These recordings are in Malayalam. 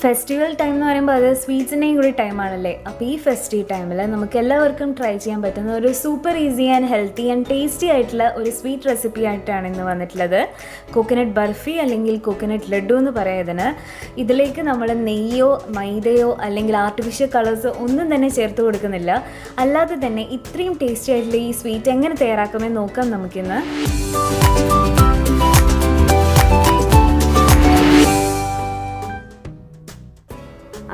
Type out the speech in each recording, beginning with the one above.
ഫെസ്റ്റിവൽ ടൈം എന്ന് പറയുമ്പോൾ അത് സ്വീറ്റ്സിൻ്റെയും കൂടി ടൈമാണല്ലേ. അപ്പോൾ ഈ ഫെസ്റ്റീവ് ടൈമിൽ നമുക്ക് എല്ലാവർക്കും ട്രൈ ചെയ്യാൻ പറ്റുന്ന ഒരു super easy and healthy and tasty ആയിട്ടുള്ള ഒരു സ്വീറ്റ് റെസിപ്പി ആയിട്ടാണ് ഇന്ന് വന്നിട്ടുള്ളത്. കോക്കനട്ട് ബർഫി അല്ലെങ്കിൽ കോക്കനട്ട് ലഡു എന്ന് പറയുന്നതിന് ഇതിലേക്ക് നമ്മൾ നെയ്യോ മൈദയോ അല്ലെങ്കിൽ ആർട്ടിഫിഷ്യൽ കളേഴ്സോ ഒന്നും തന്നെ ചേർത്ത് കൊടുക്കുന്നില്ല. അല്ലാതെ തന്നെ ഇത്രയും ടേസ്റ്റി ആയിട്ടുള്ള ഈ സ്വീറ്റ് എങ്ങനെ തയ്യാറാക്കുമെന്ന് നോക്കാം നമുക്കിന്ന്.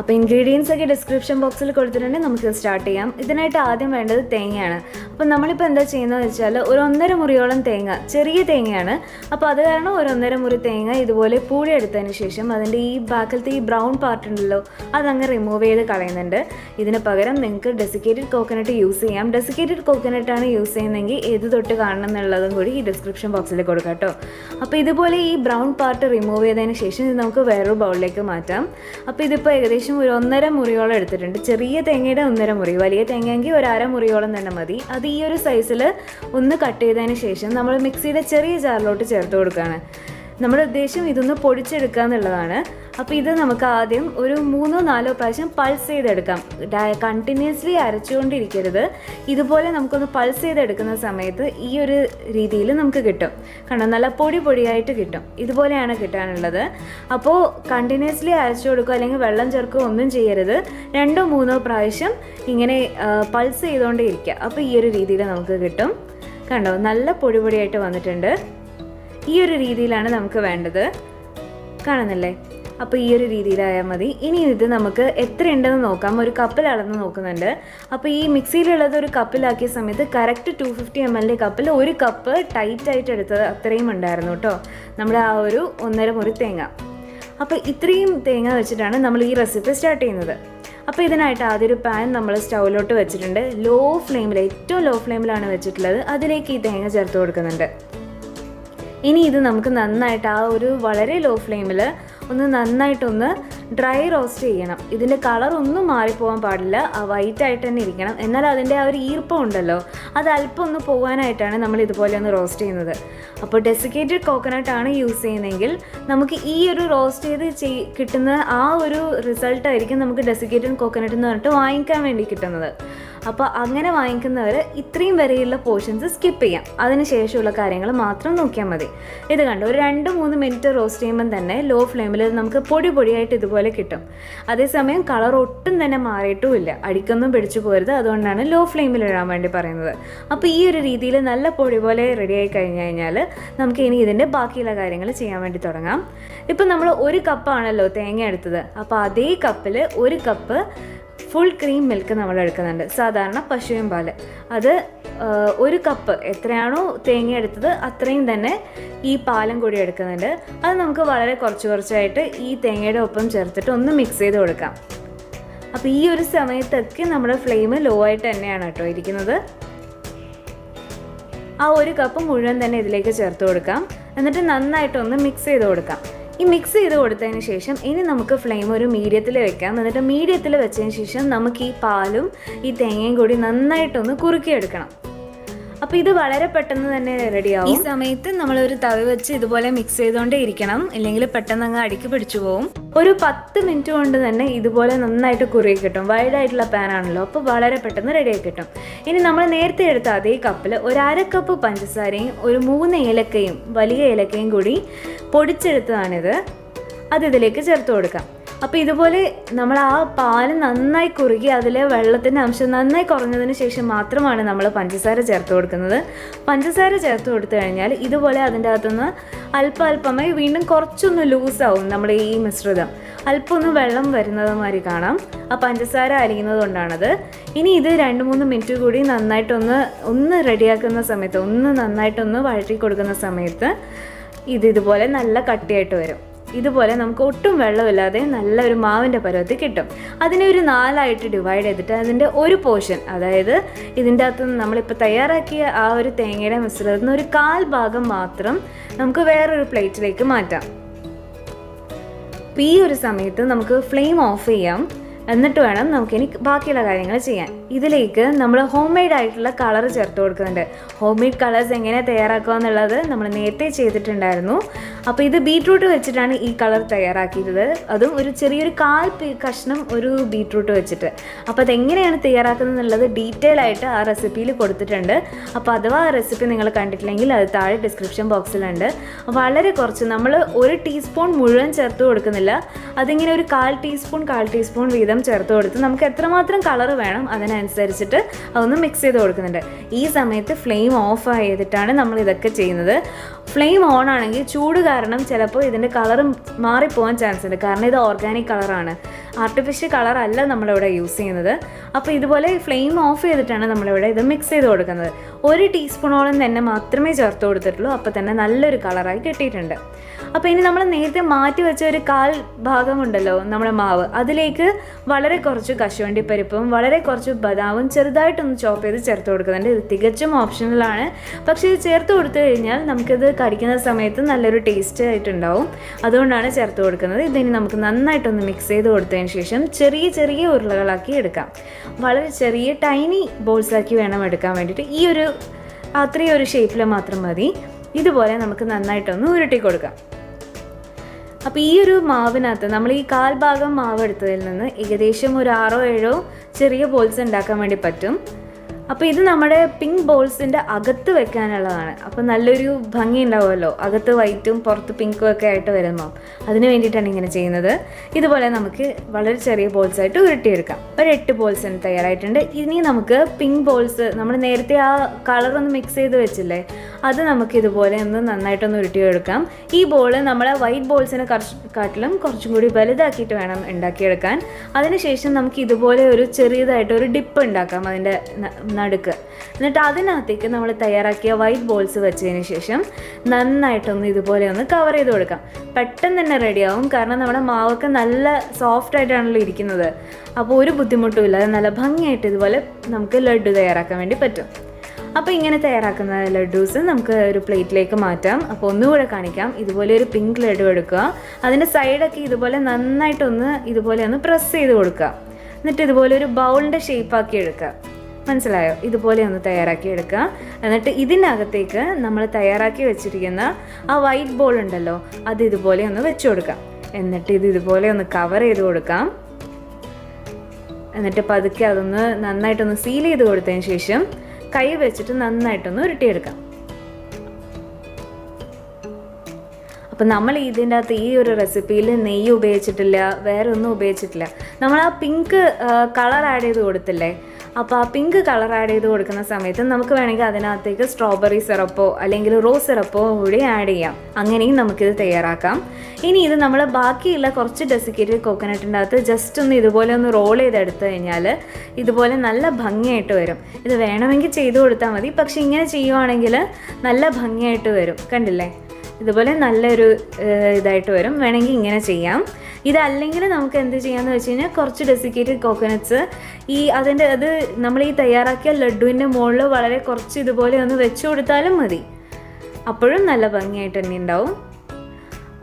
അപ്പോൾ ഇൻഗ്രീഡിയൻസ് ഒക്കെ ഡിസ്ക്രിപ്ഷൻ ബോക്സിൽ കൊടുത്തിട്ടുണ്ടെങ്കിൽ നമുക്ക് സ്റ്റാർട്ട് ചെയ്യാം. ഇതിനായിട്ട് ആദ്യം വേണ്ടത് തേങ്ങയാണ്. അപ്പോൾ നമ്മളിപ്പോൾ എന്താ ചെയ്യുന്നതെന്ന് വെച്ചാൽ ഒരു 1.5 മുറിയോളം തേങ്ങ, ചെറിയ തേങ്ങയാണ്. അപ്പോൾ അത് കാരണം ഒരു 1.5 മുറി തേങ്ങ ഇതുപോലെ പൂഴിയെടുത്തതിന് ശേഷം അതിൻ്റെ ഈ ബാക്കിലത്തെ ഈ ബ്രൗൺ പാർട്ട് ഉണ്ടല്ലോ അതങ്ങ് റിമൂവ് ചെയ്ത് കളയുന്നുണ്ട്. ഇതിന് പകരം നിങ്ങൾക്ക് ഡെസിക്കേറ്റഡ് കോക്കനട്ട് യൂസ് ചെയ്യാം. ഡെസിക്കേറ്റഡ് കോക്കനട്ടാണ് യൂസ് ചെയ്യുന്നതെങ്കിൽ ഏത് തൊട്ട് കാണണം എന്നുള്ളതും കൂടി ഈ ഡിസ്ക്രിപ്ഷൻ ബോക്സിൽ കൊടുക്കാം കേട്ടോ. അപ്പോൾ ഇതുപോലെ ഈ ബ്രൗൺ പാർട്ട് റിമൂവ് ചെയ്തതിന് ശേഷം ഇത് നമുക്ക് വേറൊരു ബൗളിലേക്ക് മാറ്റാം. അപ്പോൾ ഇതിപ്പോൾ ഏകദേശം ഒരു 1.5 മുറിയോളം എടുത്തിട്ടുണ്ട്. ചെറിയ തേങ്ങയുടെ 1.5 മുറി, വലിയ തേങ്ങയെങ്കിൽ ഒരു 1/2 മുറിയോളം തന്നെ മതി. അത് ഈ ഒരു സൈസിൽ ഒന്ന് കട്ട് ചെയ്തതിന് ശേഷം നമ്മൾ മിക്സിയുടെ ചെറിയ ജാറിലോട്ട് ചേർത്ത് കൊടുക്കുകയാണ്. നമ്മുടെ ഉദ്ദേശം ഇതൊന്ന് പൊടിച്ചെടുക്കുക എന്നുള്ളതാണ്. അപ്പോൾ ഇത് നമുക്ക് ആദ്യം ഒരു 3-4 പ്രാവശ്യം പൾസ് ചെയ്തെടുക്കാം. കണ്ടിന്യൂസ്ലി അരച്ചുകൊണ്ടിരിക്കരുത്. ഇതുപോലെ നമുക്കൊന്ന് പൾസ് ചെയ്തെടുക്കുന്ന സമയത്ത് ഈ ഒരു രീതിയിൽ നമുക്ക് കിട്ടും. കണ്ടോ, നല്ല പൊടിയായിട്ട് കിട്ടും. ഇതുപോലെയാണ് കിട്ടാനുള്ളത്. അപ്പോൾ കണ്ടിന്യൂസ്ലി അരച്ചു കൊടുക്കുക, അല്ലെങ്കിൽ വെള്ളം ചേർക്കുക ഒന്നും ചെയ്യരുത്. 2-3 പ്രാവശ്യം ഇങ്ങനെ പൾസ് ചെയ്തുകൊണ്ടേ ഇരിക്കുക. അപ്പോൾ ഈ ഒരു രീതിയിൽ നമുക്ക് കിട്ടും. കണ്ടോ, നല്ല പൊടിയായിട്ട് വന്നിട്ടുണ്ട്. ഈ ഒരു രീതിയിലാണ് നമുക്ക് വേണ്ടത്, കാണുന്നില്ലേ? അപ്പോൾ ഈ ഒരു രീതിയിലായാൽ മതി. ഇനി ഇത് നമുക്ക് എത്ര ഉണ്ടെന്ന് നോക്കാം. ഒരു കപ്പിൽ അളന്ന് നോക്കുന്നുണ്ട്. അപ്പോൾ ഈ മിക്സിയിലുള്ളത് ഒരു കപ്പിലാക്കിയ സമയത്ത് കറക്റ്റ് 250 ml കപ്പിൽ 1 കപ്പ് ടൈറ്റായിട്ട് എടുത്തത് അത്രയും ഉണ്ടായിരുന്നു കേട്ടോ, നമ്മുടെ ആ ഒരു 1.5 മുറി തേങ്ങ. അപ്പോൾ ഇത്രയും തേങ്ങ വെച്ചിട്ടാണ് നമ്മൾ ഈ റെസിപ്പി സ്റ്റാർട്ട് ചെയ്യുന്നത്. അപ്പോൾ ഇതിനായിട്ട് ആദ്യം ഒരു പാൻ നമ്മൾ സ്റ്റൗവിലോട്ട് വെച്ചിട്ടുണ്ട്. ലോ ഫ്ലെയിമിൽ, ഏറ്റവും ലോ ഫ്ലെയിമിലാണ് വെച്ചിട്ടുള്ളത്. അതിലേക്ക് ഈ തേങ്ങ ചേർത്ത് കൊടുക്കുന്നുണ്ട്. ഇനി ഇത് നമുക്ക് നന്നായിട്ട് ആ ഒരു വളരെ ലോ ഫ്ലെയിമിൽ ഒന്ന് നന്നായിട്ടൊന്ന് ഡ്രൈ റോസ്റ്റ് ചെയ്യണം. ഇതിൻ്റെ കളറൊന്നും മാറിപ്പോകാൻ പാടില്ല, ആ വൈറ്റായിട്ട് തന്നെ ഇരിക്കണം. എന്നാൽ അതിൻ്റെ ആ ഒരു ഈർപ്പം ഉണ്ടല്ലോ അത് അല്പം ഒന്ന് പോകാനായിട്ടാണ് നമ്മൾ ഇതുപോലെ ഒന്ന് റോസ്റ്റ് ചെയ്യുന്നത്. അപ്പോൾ ഡെസിക്കേറ്റഡ് കോക്കനട്ടാണ് യൂസ് ചെയ്യുന്നതെങ്കിൽ നമുക്ക് ഈ ഒരു റോസ്റ്റ് ചെയ്ത് കിട്ടുന്ന ആ ഒരു റിസൾട്ടായിരിക്കും നമുക്ക് ഡെസിക്കേറ്റഡ് കോക്കനട്ട് എന്ന് പറഞ്ഞിട്ട് വാങ്ങിക്കാൻ വേണ്ടി കിട്ടുന്നത്. അപ്പോൾ അങ്ങനെ വാങ്ങിക്കുന്നവർ ഇത്രയും വരെയുള്ള പോർഷൻസ് സ്കിപ്പ് ചെയ്യാം. അതിന് ശേഷമുള്ള കാര്യങ്ങൾ മാത്രം നോക്കിയാൽ മതി. ഇത് കണ്ടോ, ഒരു 2-3 മിനിറ്റ് റോസ്റ്റ് ചെയ്യുമ്പം തന്നെ ലോ ഫ്ലെയിമിൽ നമുക്ക് പൊടിയായിട്ട് ഇതുപോലെ കിട്ടും. അതേസമയം കളർ ഒട്ടും തന്നെ മാറിയിട്ടുമില്ല, അടിക്കൊന്നും പിടിച്ചു പോരുത്. അതുകൊണ്ടാണ് ലോ ഫ്ലെയിമിൽ ഇടാൻ വേണ്ടി പറയുന്നത്. അപ്പോൾ ഈ ഒരു രീതിയിൽ നല്ല പൊടി പോലെ റെഡിയായി കഴിഞ്ഞാൽ നമുക്ക് ഇനി ഇതിൻ്റെ ബാക്കിയുള്ള കാര്യങ്ങൾ ചെയ്യാൻ വേണ്ടി തുടങ്ങാം. ഇപ്പം നമ്മൾ 1 കപ്പാണല്ലോ തേങ്ങ എടുത്തത്. അപ്പോൾ അതേ കപ്പിൽ 1 കപ്പ് ഫുൾ ക്രീം മിൽക്ക് നമ്മൾ എടുക്കുന്നുണ്ട്, സാധാരണ പശുവിൻ പാൽ. അത് 1 കപ്പ് എത്രയാണോ തേങ്ങ എടുത്തത് അത്രയും തന്നെ ഈ പാലും കൂടി എടുക്കുന്നുണ്ട്. അത് നമുക്ക് വളരെ കുറച്ചായിട്ട് ഈ തേങ്ങയുടെ ഒപ്പം ചേർത്തിട്ട് ഒന്ന് മിക്സ് ചെയ്ത് കൊടുക്കാം. അപ്പോൾ ഈ ഒരു സമയത്തൊക്കെ നമ്മുടെ ഫ്ലെയിം ലോ ആയിട്ട് തന്നെയാണ് കേട്ടോ ഇരിക്കുന്നത്. ആ 1 കപ്പ് മുഴുവൻ തന്നെ ഇതിലേക്ക് ചേർത്ത് കൊടുക്കാം. എന്നിട്ട് നന്നായിട്ടൊന്ന് മിക്സ് ചെയ്ത് കൊടുക്കാം. ഈ മിക്സ് ചെയ്ത് കൊടുത്തതിന് ശേഷം ഇനി നമുക്ക് ഫ്ലെയിം ഒരു മീഡിയത്തിൽ വെക്കാം. എന്നിട്ട് മീഡിയത്തിൽ വെച്ചതിന് ശേഷം നമുക്ക് ഈ പാലും ഈ തേങ്ങയും കൂടി നന്നായിട്ടൊന്ന് കുറുക്കിയെടുക്കണം. അപ്പോൾ ഇത് വളരെ പെട്ടെന്ന് തന്നെ റെഡിയാവും. ഈ സമയത്ത് നമ്മളൊരു തവി വെച്ച് ഇതുപോലെ മിക്സ് ചെയ്തുകൊണ്ടേ ഇരിക്കണം, ഇല്ലെങ്കിൽ പെട്ടെന്ന് അങ്ങ് അടിക്ക് പിടിച്ചു പോകും. ഒരു 10 മിനിറ്റ് കൊണ്ട് തന്നെ ഇതുപോലെ നന്നായിട്ട് കുറുകി കിട്ടും. വൈഡായിട്ടുള്ള പാനാണല്ലോ, അപ്പോൾ വളരെ പെട്ടെന്ന് റെഡിയായി കിട്ടും. ഇനി നമ്മൾ നേരത്തെ എടുത്ത അതേ കപ്പിൽ ഒരു 1/2 കപ്പ് പഞ്ചസാരയും ഒരു 3 ഏലക്കയും, വലിയ ഏലക്കയും കൂടി പൊടിച്ചെടുത്തതാണിത്. അത് ഇതിലേക്ക് ചേർത്ത് കൊടുക്കാം. അപ്പോൾ ഇതുപോലെ നമ്മൾ ആ പാല് നന്നായി കുറുകി അതിലെ വെള്ളത്തിൻ്റെ അംശം നന്നായി കുറഞ്ഞതിന് ശേഷം മാത്രമാണ് നമ്മൾ പഞ്ചസാര ചേർത്ത് കൊടുക്കുന്നത്. പഞ്ചസാര ചേർത്ത് കൊടുത്തു കഴിഞ്ഞാൽ ഇതുപോലെ അതിൻ്റെ അകത്തുനിന്ന് അല്പമായി വീണ്ടും കുറച്ചൊന്ന് ലൂസാവും നമ്മുടെ ഈ മിശ്രിതം. അല്പം ഒന്ന് വെള്ളം വരുന്നത് മാതിരി കാണാം. ആ പഞ്ചസാര അരിയുന്നത് കൊണ്ടാണത്. ഇനി ഇത് 2-3 മിനിറ്റ് കൂടി നന്നായിട്ടൊന്ന് റെഡിയാക്കുന്ന സമയത്ത്, നന്നായിട്ടൊന്ന് വഴറ്റി കൊടുക്കുന്ന സമയത്ത് ഇതുപോലെ നല്ല കട്ടിയായിട്ട് വരും. ഇതുപോലെ നമുക്ക് ഒട്ടും വെള്ളമില്ലാതെ നല്ലൊരു മാവിൻ്റെ പരുവത്തിൽ കിട്ടും. അതിനെ ഒരു 4ആയിട്ട് ഡിവൈഡ് ചെയ്തിട്ട് അതിൻ്റെ ഒരു പോർഷൻ, അതായത് ഇതിൻ്റെ അകത്ത് നമ്മളിപ്പോൾ തയ്യാറാക്കിയ ആ ഒരു തേങ്ങയുടെ മിശ്രിതത്തിൽ നിന്ന് ഒരു 1/4 ഭാഗം മാത്രം നമുക്ക് വേറൊരു പ്ലേറ്റിലേക്ക് മാറ്റാം. അപ്പോൾ ഈ ഒരു സമയത്ത് നമുക്ക് ഫ്ലെയിം ഓഫ് ചെയ്യാം. എന്നിട്ട് വേണം നമുക്കിനി ബാക്കിയുള്ള കാര്യങ്ങൾ ചെയ്യാൻ. ഇതിലേക്ക് നമ്മൾ ഹോം മെയ്ഡ് ആയിട്ടുള്ള കളർ ചേർത്ത് കൊടുക്കുന്നുണ്ട്. ഹോം മെയ്ഡ് കളേഴ്സ് എങ്ങനെ തയ്യാറാക്കുക എന്നുള്ളത് നമ്മൾ നേരത്തെ ചെയ്തിട്ടുണ്ടായിരുന്നു. അപ്പോൾ ഇത് ബീട്രൂട്ട് വെച്ചിട്ടാണ് ഈ കളർ തയ്യാറാക്കിയത്, അതും ഒരു ചെറിയൊരു കഷ്ണം ഒരു ബീട്രൂട്ട് വെച്ചിട്ട്. അപ്പോൾ അതെങ്ങനെയാണ് തയ്യാറാക്കുന്നത് എന്നുള്ളത് ഡീറ്റെയിൽ ആയിട്ട് ആ റെസിപ്പിയിൽ കൊടുത്തിട്ടുണ്ട്. അപ്പോൾ അഥവാ ആ റെസിപ്പി നിങ്ങൾ കണ്ടിട്ടില്ലെങ്കിൽ അത് താഴെ ഡിസ്ക്രിപ്ഷൻ ബോക്സിലുണ്ട്. വളരെ കുറച്ച്, നമ്മൾ 1 ടീസ്പൂൺ മുഴുവൻ ചേർത്ത് കൊടുക്കുന്നില്ല, അതിങ്ങനെ ഒരു 1/4 ടീസ്പൂൺ വീതം ചേർത്ത് കൊടുത്ത് നമുക്ക് എത്രമാത്രം കളർ വേണം അതിനനുസരിച്ചിട്ട് അതൊന്ന് മിക്സ് ചെയ്ത് കൊടുക്കുന്നുണ്ട്. ഈ സമയത്ത് ഫ്ലെയിം ഓഫ് ചെയ്തിട്ടാണ് നമ്മൾ ഇതൊക്കെ ചെയ്യുന്നത്. ഫ്ലെയിം ഓൺ ആണെങ്കിൽ ചൂട് കാരണം ചിലപ്പോൾ ഇതിൻ്റെ കളർ മാറിപ്പോകാൻ ചാൻസ് ഉണ്ട്, കാരണം ഇത് ഓർഗാനിക് കളറാണ്, ആർട്ടിഫിഷ്യൽ കളർ അല്ല നമ്മളിവിടെ യൂസ് ചെയ്യുന്നത്. അപ്പോൾ ഇതുപോലെ ഫ്ലെയിം ഓഫ് ചെയ്തിട്ടാണ് നമ്മളിവിടെ ഇത് മിക്സ് ചെയ്ത് കൊടുക്കുന്നത്. 1 ടീസ്പൂണോളം തന്നെ മാത്രമേ ചേർത്ത് കൊടുത്തിട്ടുള്ളൂ, അപ്പോൾ തന്നെ നല്ലൊരു കളറായി കിട്ടിയിട്ടുണ്ട്. അപ്പോൾ ഇനി നമ്മൾ നേരത്തെ മാറ്റി വെച്ച ഒരു 1/4 ഭാഗമുണ്ടല്ലോ നമ്മുടെ മാവ്, അതിലേക്ക് വളരെ കുറച്ച് കശുവണ്ടിപ്പരിപ്പും വളരെ കുറച്ച് ബദാമും ചെറുതായിട്ടൊന്ന് ചോപ്പ് ചെയ്ത് ചേർത്ത് കൊടുക്കുന്നുണ്ട്. ഇത് തികച്ചും ഓപ്ഷണലാണ്, പക്ഷേ ഇത് ചേർത്ത് കൊടുത്തു കഴിഞ്ഞാൽ നമുക്കിത് കടിക്കുന്ന സമയത്ത് നല്ലൊരു ടേസ്റ്റ് ആയിട്ടുണ്ടാവും, അതുകൊണ്ടാണ് ചേർത്ത് കൊടുക്കുന്നത്. ഇതിനി നമുക്ക് നന്നായിട്ടൊന്ന് മിക്സ് ചെയ്ത് കൊടുത്തതിന് ശേഷം ചെറിയ ചെറിയ ഉരുളകളാക്കി എടുക്കാം. വളരെ ചെറിയ ടൈനി ബോൾസാക്കി വേണം എടുക്കാൻ വേണ്ടിയിട്ട്. ഈ ഒരു അത്രയും ഒരു ഷേപ്പിൽ മാത്രം മതി. ഇതുപോലെ നമുക്ക് നന്നായിട്ടൊന്ന് ഉരുട്ടി കൊടുക്കാം. അപ്പോൾ ഈ ഒരു മാവിനകത്ത് നമ്മൾ ഈ 1/4 ഭാഗം മാവ് എടുത്തതിൽ നിന്ന് ഏകദേശം ഒരു 6 or 7 ചെറിയ ബോൾസ് ഉണ്ടാക്കാൻ വേണ്ടി പറ്റും. അപ്പോൾ ഇത് നമ്മുടെ പിങ്ക് ബോൾസിൻ്റെ അകത്ത് വെക്കാനുള്ളതാണ്. അപ്പോൾ നല്ലൊരു ഭംഗി ഉണ്ടാവുമല്ലോ, അകത്ത് വൈറ്റും പുറത്ത് പിങ്കും ഒക്കെ ആയിട്ട് വരുമ്പോൾ, അതിന് വേണ്ടിയിട്ടാണ് ഇങ്ങനെ ചെയ്യുന്നത്. ഇതുപോലെ നമുക്ക് വളരെ ചെറിയ ബോൾസായിട്ട് ഉരുട്ടിയെടുക്കാം. ഒരു 8 ബോൾസ് തയ്യാറായിട്ടുണ്ട്. ഇനി നമുക്ക് പിങ്ക് ബോൾസ്, നമ്മൾ നേരത്തെ ആ കളറൊന്ന് മിക്സ് ചെയ്ത് വെച്ചില്ലേ, അത് നമുക്ക് ഇതുപോലെ ഒന്ന് നന്നായിട്ടൊന്ന് ഉരുട്ടിയെടുക്കാം. ഈ ബോൾ നമ്മളെ വൈറ്റ് ബോൾസിനെ കാട്ടിലും കുറച്ചും കൂടി വലുതാക്കിയിട്ട് വേണം ഉണ്ടാക്കിയെടുക്കാൻ. അതിനുശേഷം നമുക്ക് ഇതുപോലെ ഒരു ചെറിയതായിട്ട് ഒരു ഡിപ്പ് ഉണ്ടാക്കാം അതിൻ്റെ നടുക്ക്. എന്നിട്ട് അതിനകത്തേക്ക് നമ്മൾ തയ്യാറാക്കിയ വൈറ്റ് ബോൾസ് വെച്ചതിന് ശേഷം നന്നായിട്ടൊന്ന് ഇതുപോലെ ഒന്ന് കവർ ചെയ്ത് കൊടുക്കാം. പെട്ടെന്ന് തന്നെ റെഡിയാവും, കാരണം നമ്മുടെ മാവൊക്കെ നല്ല സോഫ്റ്റ് ആയിട്ടാണല്ലോ ഇരിക്കുന്നത്. അപ്പോൾ ഒരു ബുദ്ധിമുട്ടും ഇല്ലാതെ നല്ല ഭംഗിയായിട്ട് ഇതുപോലെ നമുക്ക് ലഡ്ഡു തയ്യാറാക്കാൻ വേണ്ടി പറ്റും. അപ്പോൾ ഇങ്ങനെ തയ്യാറാക്കുന്ന ലഡ്ഡൂസ് നമുക്ക് ഒരു പ്ലേറ്റിലേക്ക് മാറ്റാം. അപ്പോൾ ഒന്നുകൂടെ കാണിക്കാം. ഇതുപോലെ ഒരു പിങ്ക് ലഡ്ഡു എടുക്കുക, അതിൻ്റെ സൈഡൊക്കെ ഇതുപോലെ നന്നായിട്ടൊന്ന് ഇതുപോലെ ഒന്ന് പ്രസ് ചെയ്ത് കൊടുക്കുക. എന്നിട്ട് ഇതുപോലെ ഒരു ബൗളിൻ്റെ ഷേപ്പാക്കി എടുക്കുക. മനസ്സിലായോ? ഇതുപോലെ ഒന്ന് തയ്യാറാക്കി എടുക്കുക. എന്നിട്ട് ഇതിനകത്തേക്ക് നമ്മൾ തയ്യാറാക്കി വെച്ചിരിക്കുന്ന ആ വൈറ്റ് ബോൾ ഉണ്ടല്ലോ, അത് ഇതുപോലെ ഒന്ന് വെച്ച് കൊടുക്കാം. എന്നിട്ട് ഇത് ഇതുപോലെ ഒന്ന് കവർ ചെയ്ത് കൊടുക്കാം. എന്നിട്ട് പതുക്കെ അതൊന്ന് നന്നായിട്ടൊന്ന് സീൽ ചെയ്ത് കൊടുത്തതിന് ശേഷം കൈ വെച്ചിട്ട് നന്നായിട്ടൊന്ന് ഉരുട്ടിയെടുക്കാം. അപ്പം നമ്മൾ ഇതിൻ്റെ അകത്ത് ഈ ഒരു റെസിപ്പിയിൽ നെയ്യ് ഉപയോഗിച്ചിട്ടില്ല, വേറെ ഒന്നും ഉപയോഗിച്ചിട്ടില്ല. നമ്മൾ ആ പിങ്ക് കളർ ആഡ് ചെയ്ത് കൊടുത്തില്ലേ, അപ്പോൾ ആ പിങ്ക് കളർ ആഡ് ചെയ്ത് കൊടുക്കുന്ന സമയത്ത് നമുക്ക് വേണമെങ്കിൽ അതിനകത്തേക്ക് സ്ട്രോബെറി സിറപ്പോ അല്ലെങ്കിൽ റോസ് സിറപ്പോ കൂടി ആഡ് ചെയ്യാം. അങ്ങനെയും നമുക്കിത് തയ്യാറാക്കാം. ഇനി ഇത് നമ്മൾ ബാക്കിയുള്ള കുറച്ച് ഡെസിക്കേറ്റഡ് കോക്കനട്ടിൻ്റെ അകത്ത് ജസ്റ്റ് ഒന്ന് ഇതുപോലെ ഒന്ന് റോൾ ചെയ്തെടുത്തു കഴിഞ്ഞാൽ ഇതുപോലെ നല്ല ഭംഗിയായിട്ട് വരും. ഇത് വേണമെങ്കിൽ ചെയ്ത് കൊടുത്താൽ മതി, പക്ഷെ ഇങ്ങനെ ചെയ്യുവാണെങ്കിൽ നല്ല ഭംഗിയായിട്ട് വരും. കണ്ടില്ലേ? ഇതുപോലെ നല്ലൊരു ഇതായിട്ട് വരും. വേണമെങ്കിൽ ഇങ്ങനെ ചെയ്യാം. ഇതല്ലെങ്കിൽ നമുക്ക് എന്ത് ചെയ്യാമെന്ന് വെച്ച് കഴിഞ്ഞാൽ കുറച്ച് ഡെസിക്കേറ്റഡ് കോക്കനട്ട്സ് അത് നമ്മൾ ഈ തയ്യാറാക്കിയ ലഡ്ഡുവിൻ്റെ മുകളിൽ വളരെ കുറച്ച് ഇതുപോലെ ഒന്ന് വെച്ച് കൊടുത്താലും മതി. അപ്പോഴും നല്ല ഭംഗിയായിട്ട് തന്നെ ഉണ്ടാവും.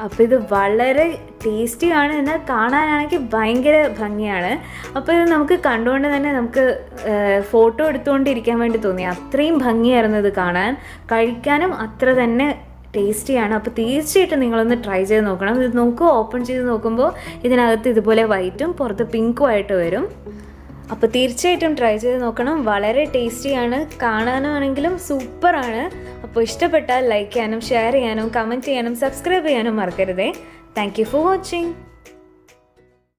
അപ്പോൾ ഇത് വളരെ ടേസ്റ്റിയാണ്, എന്നാൽ കാണാനാണെങ്കിൽ ഭയങ്കര ഭംഗിയാണ്. അപ്പോൾ ഇത് നമുക്ക് കണ്ടുകൊണ്ട് തന്നെ നമുക്ക് ഫോട്ടോ എടുത്തുകൊണ്ടിരിക്കാൻ വേണ്ടി തോന്നി. അത്രയും ഭംഗിയായിരുന്നു ഇത് കാണാൻ. കഴിക്കാനും അത്ര തന്നെ ടേസ്റ്റിയാണ്. അപ്പോൾ തീർച്ചയായിട്ടും നിങ്ങളൊന്ന് ട്രൈ ചെയ്ത് നോക്കണം. ഇത് നോക്കൂ, ഓപ്പൺ ചെയ്ത് നോക്കുമ്പോൾ ഇതിനകത്ത് ഇതുപോലെ വൈറ്റും പുറത്ത് പിങ്കും ആയിട്ട് വരും. അപ്പോൾ തീർച്ചയായിട്ടും ട്രൈ ചെയ്ത് നോക്കണം. വളരെ ടേസ്റ്റിയാണ്, കാണാനാണെങ്കിലും സൂപ്പറാണ്. അപ്പോൾ ഇഷ്ടപ്പെട്ടാൽ ലൈക്ക് ചെയ്യാനും ഷെയർ ചെയ്യാനും കമൻറ്റ് ചെയ്യാനും സബ്സ്ക്രൈബ് ചെയ്യാനും മറക്കരുതേ. Thank you for watching.